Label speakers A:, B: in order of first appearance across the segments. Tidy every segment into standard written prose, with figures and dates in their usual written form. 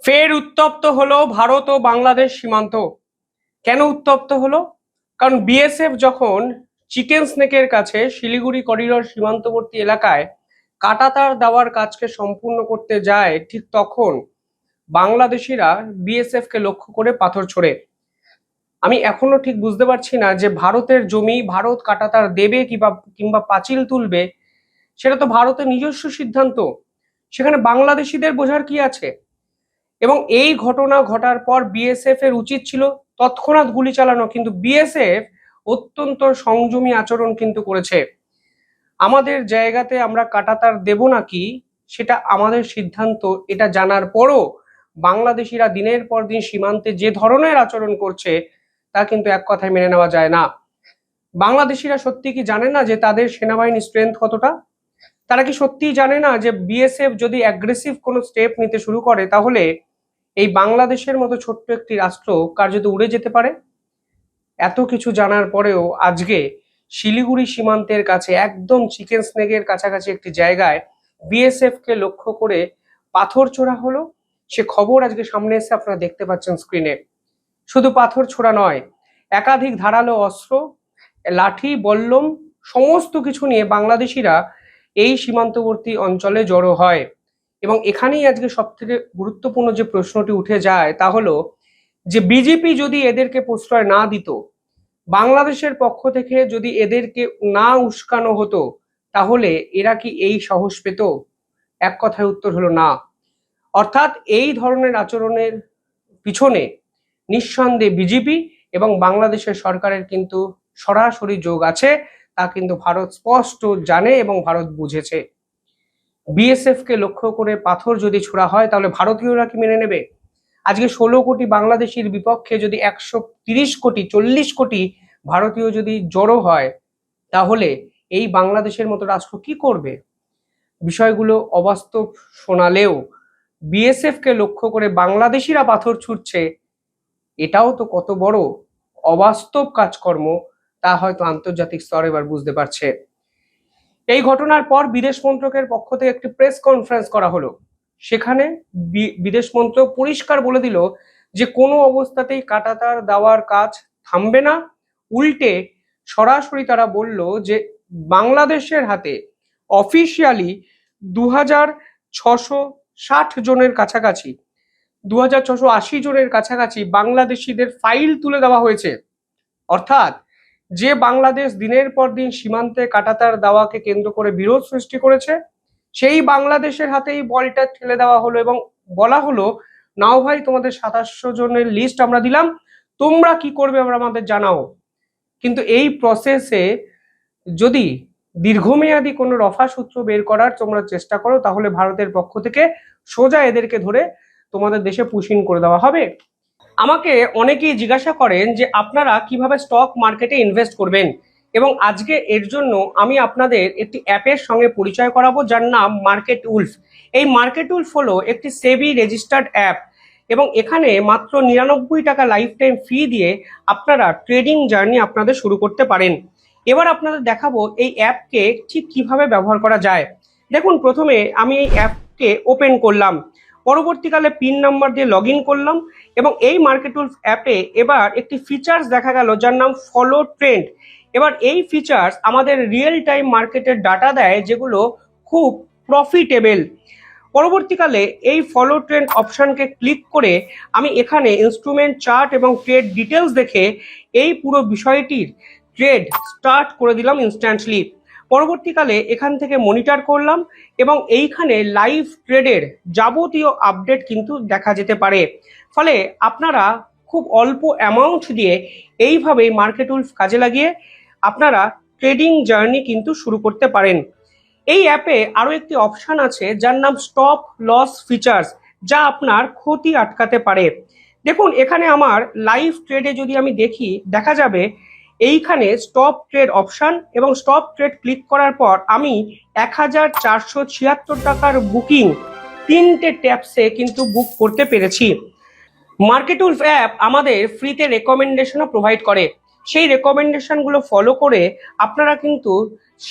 A: ফের উত্তপ্ত হলো ভারত ও বাংলাদেশ সীমান্ত। কেন উত্তপ্ত হলো? কারণ বিএসএফ যখন চিকেন স্নেকের কাছে শিলিগুড়ি করিডোর সীমান্তবর্তী এলাকায় কাঁটাতার দেওয়ার কাজকে সম্পূর্ণ করতে যায়, ঠিক তখন বাংলাদেশিরা বিএসএফ কে লক্ষ্য করে পাথর ছোড়ে। আমি এখনো ঠিক বুঝতে পারছি না যে ভারতের জমি ভারত কাঁটাতার দেবে কিংবা পাঁচিল তুলবে, সেটা তো ভারতের নিজস্ব সিদ্ধান্ত। সেখানে বাংলাদেশিদের বোঝার কি আছে? এবং এই ঘটনা ঘটার পর বিএসএফ এর উচিত ছিল তৎক্ষণাৎ গুলি চালানো, কিন্তু বিএসএফ অত্যন্ত সংযমী আচরণ কিন্তু করেছে। আমাদের জায়গাতে আমরা কাঁটাতার দেব নাকি সেটা আমাদের সিদ্ধান্ত, এটা জানার পরও বাংলাদেশিরা দিনের পর দিন সীমান্তে যে ধরনের আচরণ করছে তা কিন্তু এক কথায় মেনে নেওয়া যায় না। বাংলাদেশিরা সত্যি কি জানে না যে তাদের সেনাবাহিনীর স্ট্রেংথ কতটা? তারা কি সত্যিই জানে না যে বিএসএফ যদি অ্যাগ্রেসিভ কোনো স্টেপ নিতে শুরু করে তাহলে এই বাংলাদেশের মতো ছোট্ট একটি রাষ্ট্র কার্যত উড়ে যেতে পারে? এত কিছু জানার পরেও আজকে শিলিগুড়ি সীমান্তের কাছে একদম চিকেন স্নেকের কাছাকাছি একটি জায়গায় বিএসএফ কে লক্ষ্য করে পাথর ছোড়া হলো। সে খবর আজকে সামনে এসে আপনারা দেখতে পাচ্ছেন স্ক্রিনে। শুধু পাথর ছোড়া নয়, একাধিক ধারালো অস্ত্র, লাঠি, বল্লম সমস্ত কিছু নিয়ে বাংলাদেশিরা এই সীমান্তবর্তী অঞ্চলে জড়ো হয়। এবং এখানেই আজকে সব থেকে গুরুত্বপূর্ণ যে প্রশ্নটি উঠে যায় তা হলো যে বিজেপি যদি এদেরকে প্রশ্রয় না দিত, বাংলাদেশের পক্ষ থেকে যদি এদেরকে না উস্কানো হতো, তাহলে এরা কি এই সাহস পেত? এক কথায় উত্তর হলো না। অর্থাৎ এই ধরনের আচরণের পিছনে নিঃসন্দেহে বিজেপি এবং বাংলাদেশের সরকারের কিন্তু সরাসরি যোগ আছে, তা কিন্তু ভারত স্পষ্ট জানে এবং ভারত বুঝেছে। বিএসএফ কে লক্ষ্য করে পাথর যদি ছোড়া হয় তাহলে ভারতীয়রা কি মেনে নেবে? আজকে 16 কোটি বাংলাদেশির বিপক্ষে যদি 130 কোটি 40 কোটি ভারতীয় যদি জড়ো হয়, তাহলে এই বাংলাদেশের মতো রাষ্ট্র কি করবে? বিষয়গুলো অবাস্তব শোনালেও বিএসএফ কে লক্ষ্য করে বাংলাদেশিরা পাথর ছুটছে, এটাও তো কত বড় অবাস্তব কাজকর্ম, তা হয়তো আন্তর্জাতিক স্তর এবার বুঝতে পারছে। এই ঘটনার পর বিদেশ মন্ত্রকের পক্ষ থেকে একটি প্রেস কনফারেন্স করা হলো। সেখানে বিদেশ মন্ত্রক পরিষ্কার বলে দিল যে কোনো অবস্থাতেই কাঁটাতার দেওয়ার কাজ থামবে না। উল্টে সরাসরি তারা বলল যে বাংলাদেশের হাতে অফিসিয়ালি 2660 জনের কাছাকাছি 2680 জনের কাছাকাছি বাংলাদেশিদের ফাইল তুলে দেওয়া হয়েছে। অর্থাৎ যে বাংলাদেশ দিনের পর দিন সীমান্তে কাঁটাতার দেওয়াকে কেন্দ্র করে বিরোধ সৃষ্টি করেছে, সেই বাংলাদেশের হাতেই বলটা ঠেলে দেওয়া হলো এবং বলা হলো, নাও ভাই, তোমাদের 2700 জনের লিস্ট আমরা দিলাম, তোমরা কি করবে আমরা আমাদের জানাও। কিন্তু এই প্রসেসে যদি দীর্ঘমেয়াদী কোনো রফা সূত্র বের করার তোমরা চেষ্টা করো, তাহলে ভারতের পক্ষ থেকে সোজা এদেরকে ধরে তোমাদের দেশে পুশিং করে দেওয়া হবে। আমাকে অনেকেই জিজ্ঞাসা করেন যে আপনারা কিভাবে স্টক মার্কেটে ইনভেস্ট করবেন, এবং আজকে এর জন্য আমি আপনাদের একটি অ্যাপের সঙ্গে পরিচয় করাবো যার নাম মার্কেট উলফ। এই মার্কেট উলফ হলো একটি সেবি রেজিস্টার্ড অ্যাপ, এবং এখানে মাত্র 99 টাকা লাইফ টাইম ফি দিয়ে আপনারা ট্রেডিং জার্নি আপনাদের শুরু করতে পারেন। এবার আপনাদের দেখাবো এই অ্যাপকে ঠিক কিভাবে ব্যবহার করা যায়। দেখুন, প্রথমে আমি এই অ্যাপকে ওপেন করলাম, পরবর্তীকালে পিন নাম্বার দিয়ে লগ ইন করলাম, এবং এই মার্কেটুলস অ্যাপে এবার একটি ফিচার্স দেখা গেল যার নাম ফলো ট্রেন্ড। এবার এই ফিচার্স আমাদের রিয়েল টাইম মার্কেটের ডাটা দেয়, যেগুলো খুব প্রফিটেবল। পরবর্তীকালে এই ফলো ট্রেন্ড অপশনকে ক্লিক করে আমি এখানে ইনস্ট্রুমেন্ট চার্ট এবং ট্রেড ডিটেলস দেখে এই পুরো বিষয়টির ট্রেড স্টার্ট করে দিলাম ইনস্ট্যান্টলি। পরবর্তীকালে এখান থেকে মনিটর করলাম, এবং এইখানে লাইভ ট্রেডের যাবতীয় আপডেট কিন্তু দেখা যেতে পারে। ফলে আপনারা খুব অল্প অ্যামাউন্ট দিয়ে এইভাবেই মার্কেট উলফ কাজে লাগিয়ে আপনারা ট্রেডিং জার্নি কিন্তু শুরু করতে পারেন। এই অ্যাপে আরো একটি অপশন আছে যার নাম স্টপ লস ফিচার্স, যা আপনার ক্ষতি আটকাতে পারে। দেখুন, এখানে আমার লাইভ ট্রেডে যদি আমি দেখি, দেখা যাবে এইখানে স্টপ ট্রেড অপশন, এবং স্টপ ট্রেড ক্লিক করার পর আমি 1476 টাকার বুকিং 3টে ট্যাপসে কিন্তু বুক করতে পেরেছি। মার্কেট উলফ অ্যাপ আমাদের ফ্রিতে রেকমেন্ডেশনও প্রোভাইড করে। সেই রেকমেন্ডেশনগুলো ফলো করে আপনারা কিন্তু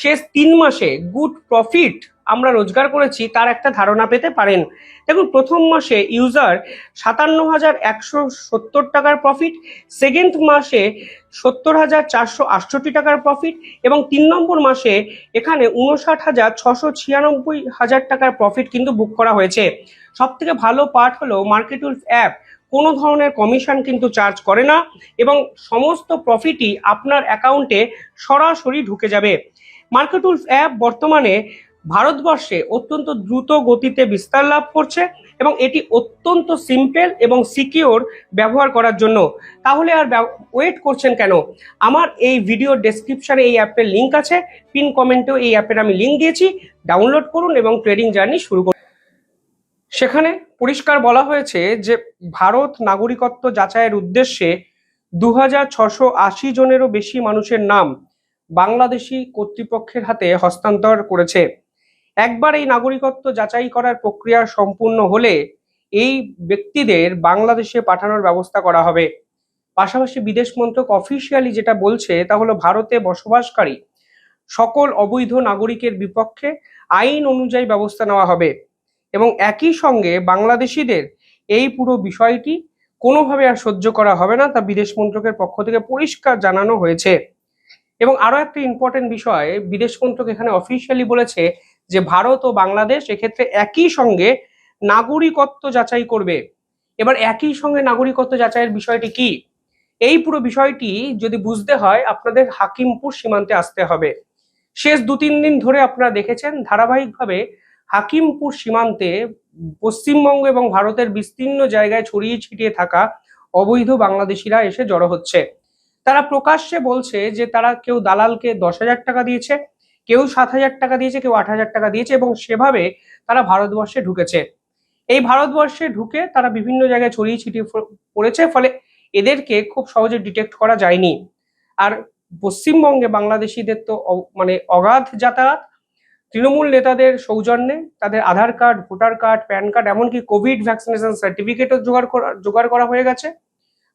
A: শেষ 3 মাসে গুড প্রফিট আমরা রোজগার করেছি তার একটা ধারণা পেতে পারেন। দেখুন, প্রথম মাসে ইউজার 57,170 টাকার প্রফিট, সেকেন্ড মাসে 70,468 টাকার প্রফিট এবং 3 নম্বর মাসে এখানে 59,696 টাকার প্রফিট কিন্তু বুক করা হয়েছে। সব থেকে ভালো পার্ট হলো মার্কেটুলস অ্যাপ কোনো ধরনের কমিশন কিন্তু চার্জ করে না এবং সমস্ত প্রফিটই আপনার অ্যাকাউন্টে সরাসরি ঢুকে যাবে। মার্কেটুলস অ্যাপ বর্তমানে ভারতবর্ষে অত্যন্ত দ্রুত গতিতে বিস্তার লাভ করছে এবং এটি অত্যন্ত সিম্পল এবং সিকিওর ব্যবহার করার জন্য। তাহলে আর ওয়েট করছেন কেন? আমার এই ভিডিও ডেসক্রিপশনে এই অ্যাপের লিঙ্ক আছে, পিন কমেন্টেও এই অ্যাপের আমি লিঙ্ক দিয়েছি, ডাউনলোড করুন এবং ট্রেডিং জার্নি শুরু করুন। সেখানে পরিষ্কার বলা হয়েছে যে ভারত নাগরিকত্ব যাচাইয়ের উদ্দেশ্যে 2,680 জনেরও বেশি মানুষের নাম বাংলাদেশি কর্তৃপক্ষের হাতে হস্তান্তর করেছে। একবার এই নাগরিকত্ব যাচাই করার প্রক্রিয়া সম্পূর্ণ হলে এই ব্যক্তিদের বাংলাদেশে পাঠানোর ব্যবস্থা করা হবে। পাশাপাশি বিদেশ মন্ত্রক অফিসিয়ালি যেটা বলছে তা হলো ভারতে বসবাসকারী সকল অবৈধ নাগরিকের বিপক্ষে আইন অনুযায়ী ব্যবস্থা নেওয়া হবে এবং একই সঙ্গে বাংলাদেশিদের এই পুরো বিষয়টি কোনোভাবে আর সহ্য করা হবে না, তা বিদেশ মন্ত্রকের পক্ষ থেকে পরিষ্কার জানানো হয়েছে। এবং আরো একটা ইম্পর্টেন্ট বিষয়, বিদেশ মন্ত্রক এখানে অফিসিয়ালি বলেছে যে ভারত ও বাংলাদেশ এক্ষেত্রে একই সঙ্গে নাগরিকত্ব যাচাই করবে। এবার একই সঙ্গে নাগরিকত্ব যাচাইয়ের বিষয়টি কি? এই পুরো বিষয়টি যদি বুঝতে হয় আপনাদের হাকিমপুর সীমান্তে আসতে হবে। শেষ 2-3 দিন ধরে আপনারা দেখেছেন ধারাবাহিকভাবে হাকিমপুর সীমান্তে পশ্চিমবঙ্গ এবং ভারতের বিস্তীর্ণ জায়গায় ছড়িয়ে ছিটিয়ে থাকা অবৈধ বাংলাদেশিরা এসে জড়ো হচ্ছে। তারা প্রকাশ্যে বলছে যে তারা কেউ দালালকে 10,000 টাকা দিয়েছে, কেউ 7,000 টাকা দিয়েছে, কেউ 8,000 টাকা দিয়েছে এবং সেভাবে তারা ভারতবর্ষে ঢুকেছে। এই ভারতবর্ষে ঢুকে তারা বিভিন্ন জায়গায় ছড়িয়ে ছিটিয়ে পড়েছে, ফলে এদেরকে খুব সহজে ডিটেক্ট করা যায়নি। আর পশ্চিমবঙ্গে বাংলাদেশিদের তো মানে অগাধ যাতায়াত, তৃণমূল নেতাদের সৌজন্যে তাদের Aadhaar card, voter card, PAN card, এমনকি কোভিড ভ্যাকসিনেশন সার্টিফিকেটও জোগাড় করা হয়ে গেছে।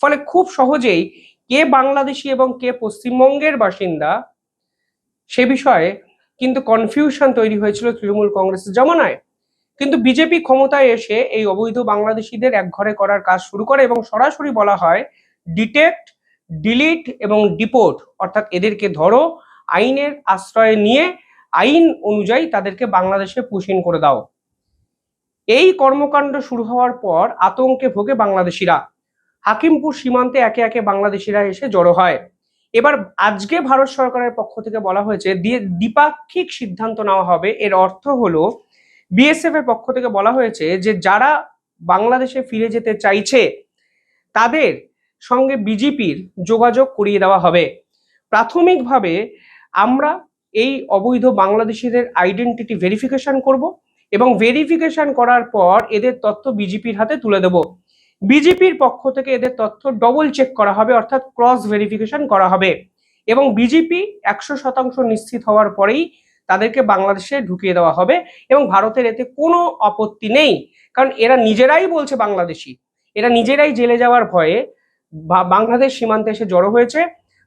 A: ফলে খুব সহজেই কে বাংলাদেশি এবং কে পশ্চিমবঙ্গের বাসিন্দা সে বিষয়ে কিন্তু কনফিউশন তৈরি হয়েছিল তৃণমূল কংগ্রেসের জমানায়। কিন্তু বিজেপি ক্ষমতায় এসে এই অবৈধ বাংলাদেশিদের একঘরে করার কাজ শুরু করে এবং সরাসরি বলা হয় ডিটেক্ট, ডিলিট এবং ডিপোর্ট, অর্থাৎ এদেরকে ধরো, আইনের আশ্রয় নিয়ে আইন অনুযায়ী তাদেরকে বাংলাদেশে পুশিন করে দাও। এই কর্মকাণ্ড শুরু হওয়ার পর আতঙ্কে ভোগে বাংলাদেশিরা। হাকিমপুর সীমান্তে একে একে বাংলাদেশিরা এসে জড়ো হয়। এবার আজকে ভারত সরকারের পক্ষ থেকে বলা হয়েছে দ্বিপাক্ষিক সিদ্ধান্ত নেওয়া হবে। এর অর্থ হলো বিএসএফ এর পক্ষ থেকে বলা হয়েছে যে যারা বাংলাদেশে ফিরে যেতে চাইছে তাদের সঙ্গে বিজেপির যোগাযোগ করিয়ে দেওয়া হবে। প্রাথমিকভাবে আমরা এই অবৈধ বাংলাদেশিদের আইডেন্টিটি ভেরিফিকেশন করব এবং ভেরিফিকেশন করার পর এদের তথ্য বিজেপির হাতে তুলে দেব। বিজেপির পক্ষ থেকে এদের তথ্য ডবল চেক করা হবে, অর্থাৎ ক্রস ভেরিফিকেশন করা হবে এবং বিজেপি 100% নিশ্চিত হওয়ার পরেই তাদেরকে বাংলাদেশে ঢুকিয়ে দেওয়া হবে এবং ভারতের এতে কোনো আপত্তি নেই, কারণ এরা নিজেরাই বলছে বাংলাদেশি, এরা নিজেরাই জেলে যাওয়ার ভয়ে বাংলাদেশ সীমান্তে এসে জড়ো হয়েছে।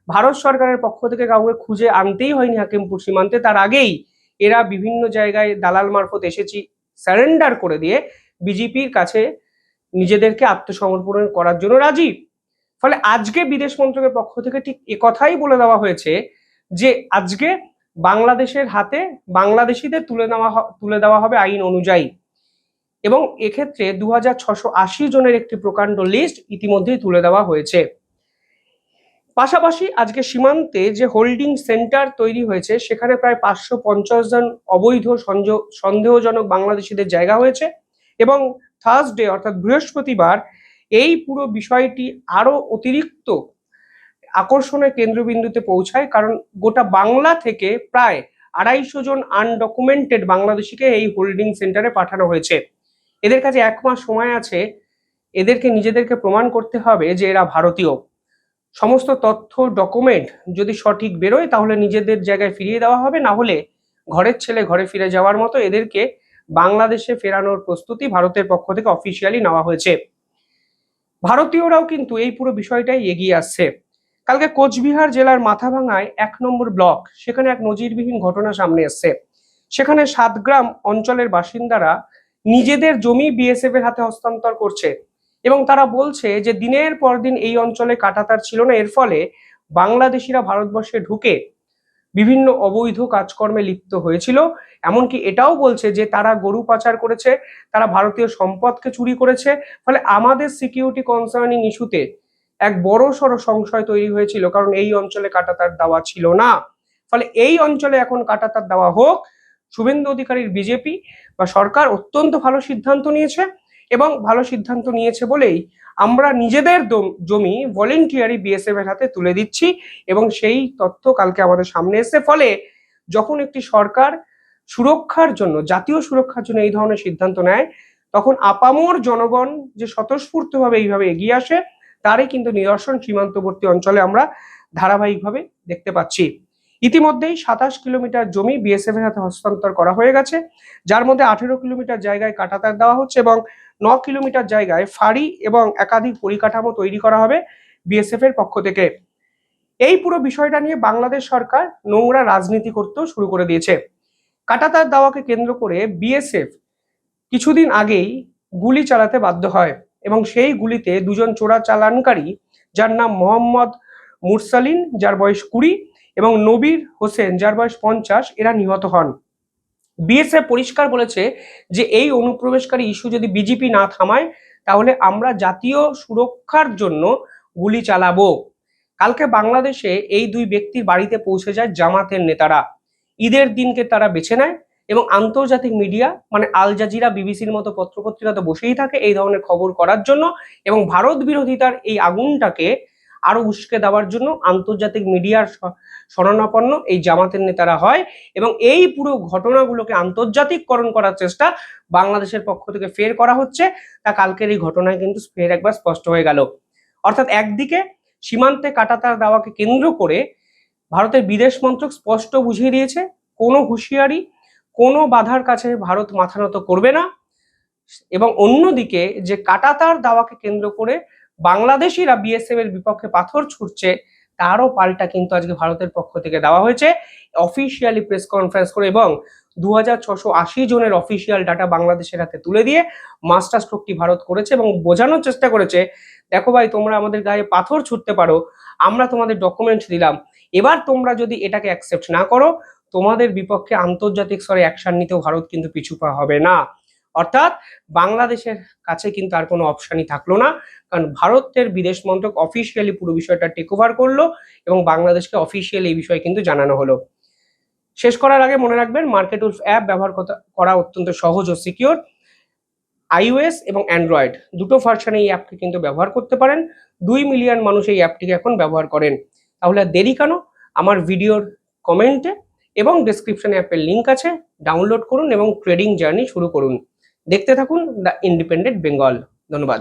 A: ভারত সরকারের পক্ষ থেকে কাউকে খুঁজে আনতেই হয়নি হাকিমপুর সীমান্তে, তার আগেই এরা বিভিন্ন জায়গায় দালাল মারফত এসেছি সারেন্ডার করে দিয়ে বিজেপির কাছে নিজেদেরকে আত্মসমর্পণ করার জন্য রাজি। ফলে আজকে বিদেশ মন্ত্রকের পক্ষ থেকে ঠিক একথাই বলে দেওয়া হয়েছে যে আজকে বাংলাদেশের হাতে বাংলাদেশিদের তুলে দেওয়া হবে আইন অনুযায়ী এবং এক্ষেত্রে 2,680 জনের একটি প্রকাণ্ড লিস্ট ইতিমধ্যেই তুলে দেওয়া হয়েছে। পাশাপাশি আজকে সীমান্তে যে হোল্ডিং সেন্টার তৈরি হয়েছে সেখানে প্রায় 550 জন অবৈধ সন্দেহজনক বাংলাদেশিদের জায়গা হয়েছে এবং থার্সডে অর্থাৎ বৃহস্পতিবার এই পুরো বিষয়টি আরো অতিরিক্ত আকর্ষণের কেন্দ্রবিন্দুতে পৌঁছায়, কারণ গোটা বাংলা থেকে প্রায় 250 জন আনডকুমেন্টেড বাংলাদেশিকে এই হোল্ডিং সেন্টারে পাঠানো হয়েছে। এদের কাছে 1 মাস সময় আছে, এদেরকে নিজেদেরকে প্রমাণ করতে হবে যে এরা ভারতীয়। সমস্ত তথ্য ডকুমেন্ট যদি সঠিক বেরোয় তাহলে নিজেদের জায়গায় ফিরিয়ে দেওয়া হবে, না হলে ঘরের ছেলে ঘরে ফিরে যাওয়ার মতো এদেরকে বাংলাদেশে ফেরানোর প্রস্তুতি ভারতের পক্ষ থেকে অফিসিয়ালি নেওয়া হয়েছে। ভারতীয়রাও কিন্তু এই পুরো বিষয়টাই এগিয়ে আসছে। কালকে কোচবিহার জেলার মাথাভাঙায় 1 নম্বর ব্লক, সেখানে এক নজিরবিহীন ঘটনা সামনে এসছে। সেখানে সাতগ্রাম অঞ্চলের বাসিন্দারা নিজেদের জমি বিএসএফ এর হাতে হস্তান্তর করছে এবং তারা বলছে যে দিনের পর দিন এই অঞ্চলে কাঁটাতার ছিল না, এর ফলে বাংলাদেশিরা ভারতবর্ষে ঢুকে বিভিন্ন অবৈধ কাজকর্মে লিপ্ত হয়েছিল। এমনকি এটাও বলছে যে তারা গরু পাচার করেছে, তারা ভারতীয় সম্পদকে চুরি করেছে। ফলে আমাদের সিকিউরিটি কনসার্নিং ইস্যুতে এক বড় সড় সংশয় তৈরি হয়েছিল, কারণ এই অঞ্চলে কাঁটাতার দেওয়া ছিল না। ফলে এই অঞ্চলে এখন কাঁটাতার দেওয়া হোক, শুভেন্দু অধিকারীর বিজেপি বা সরকার অত্যন্ত ভালো সিদ্ধান্ত নিয়েছে এবং ভালো সিদ্ধান্ত নিয়েছে বলেই আমরা নিজেদের জমি ভলেন্টিয়ারি বিএসএফ এর হাতে তুলে দিচ্ছি এবং সেই তথ্য কালকে আমাদের সামনে এসেছে। ফলে যখন একটি সরকার সুরক্ষার জন্য, জাতীয় সুরক্ষার জন্য এই ধরনের সিদ্ধান্ত নেয়, তখন আপামর জনগণ যে স্বতঃস্ফূর্তভাবে এইভাবে এগিয়ে আসে তারই কিন্তু নিদর্শন সীমান্তবর্তী অঞ্চলে আমরা ধারাবাহিকভাবে দেখতে পাচ্ছি। ইতিমধ্যেই 27 কিলোমিটার জমি বিএসএফ এর হাতে হস্তান্তর করা হয়ে গেছে, যার মধ্যে 18 কিলোমিটার জায়গায় কাঁটাতার দেওয়া হচ্ছে এবং 9 কিলোমিটার জায়গায় ফাঁড়ি এবং একাধিক পরিকাঠামো তৈরি করা হবে বিএসএফ এর পক্ষ থেকে। এই পুরো বিষয়টা নিয়ে বাংলাদেশ সরকার নোংরা রাজনীতি করতেও শুরু করে দিয়েছে। কাঁটাতার দেওয়াকে কেন্দ্র করে বিএসএফ কিছুদিন আগেই গুলি চালাতে বাধ্য হয় এবং সেই গুলিতে দুজন চোরা চালানকারী, যার নাম মোহাম্মদ মুরসালিন যার বয়স 20 এবং নবীর হোসেন যার বয়স 50, এরা নিহত হন। বিএসএফ পরিষ্কার বলেছে যে এই অনুপ্রবেশকারী ইস্যু যদি বিজেপি না থামায় তাহলে আমরা জাতীয় সুরক্ষার জন্য গুলি চালাবো। কালকে বাংলাদেশে এই দুই ব্যক্তির বাড়িতে পৌঁছে যায় জামাতের নেতারা। ঈদের দিনকে তারা বেছে নেয় এবং আন্তর্জাতিক মিডিয়া মানে আল জাজিরা, বিবিসির মতো পত্রপত্রিকা তো বসেই থাকে এই ধরনের খবর করার জন্য এবং ভারত বিরোধিতার এই আগুনটাকে আরো উস্কে দেওয়ার জন্য আন্তর্জাতিক মিডিয়ার শরণাপন্ন এই জামাতের নেতারা হয় এবং এই পুরো ঘটনাগুলোকে আন্তর্জাতিককরণ করার চেষ্টা বাংলাদেশের পক্ষ থেকে ফের করা হচ্ছে। তা কালকের এই ঘটনায় কিন্তু ফের একবার স্পষ্ট হয়ে গেল। অর্থাৎ একদিকে সীমান্তে কাঁটাতার দেওয়াকে কেন্দ্র করে ভারতের বিদেশ মন্ত্রক স্পষ্ট বুঝিয়ে দিয়েছে কোনো হুঁশিয়ারি, কোনো বাধার কাছে ভারত মাথা নত করবে না, এবং অন্যদিকে যে কাঁটাতার দেওয়াকে কেন্দ্র করে বাংলাদেশিরা বিএসএফ এর বিপক্ষে পাথর ছুটছে তারও পাল্টা কিন্তু আজকে ভারতের পক্ষ থেকে দেওয়া হয়েছে অফিসিয়ালি প্রেস কনফারেন্স করে এবং 2680 জনের অফিসিয়াল ডাটা বাংলাদেশের হাতে তুলে দিয়ে মাস্টার স্ট্রোকটি ভারত করেছে এবং বোঝানোর চেষ্টা করেছে, দেখো ভাই তোমরা আমাদের গায়ে পাথর ছুটতে পারো, আমরা তোমাদের ডকুমেন্টস দিলাম, এবার তোমরা যদি এটাকে অ্যাকসেপ্ট না করো তোমাদের বিপক্ষে আন্তর্জাতিক স্তরে অ্যাকশন নিতেও ভারত কিন্তু পিছু পা হবে না। অর্থাৎ বাংলাদেশের কাছে কিন্তু আর কোনো অপশনই থাকলো না, কারণ ভারতের বিদেশ মন্ত্রক অফিসিয়ালি পুরো বিষয়টা টেক ওভার করলো এবং বাংলাদেশকে অফিসিয়ালি এই বিষয়ে কিন্তু জানানো হলো। শেষ করার আগে মনে রাখবেন মার্কেট উলফ অ্যাপ ব্যবহার করা অত্যন্ত সহজ ও সিকিউর। iOS এবং অ্যান্ড্রয়েড দুটো ভার্সনে এই অ্যাপটি কিন্তু ব্যবহার করতে পারেন। 2 মিলিয়ন মানুষ এই অ্যাপটিকে এখন ব্যবহার করেন। তাহলে আর দেরি কেন, আমার ভিডিওর কমেন্টে এবং ডেসক্রিপশনে অ্যাপের লিঙ্ক আছে, ডাউনলোড করুন এবং ট্রেডিং জার্নি শুরু করুন। দেখতে থাকুন দ্য ইন্ডিপেন্ডেন্ট বেঙ্গল। ধন্যবাদ।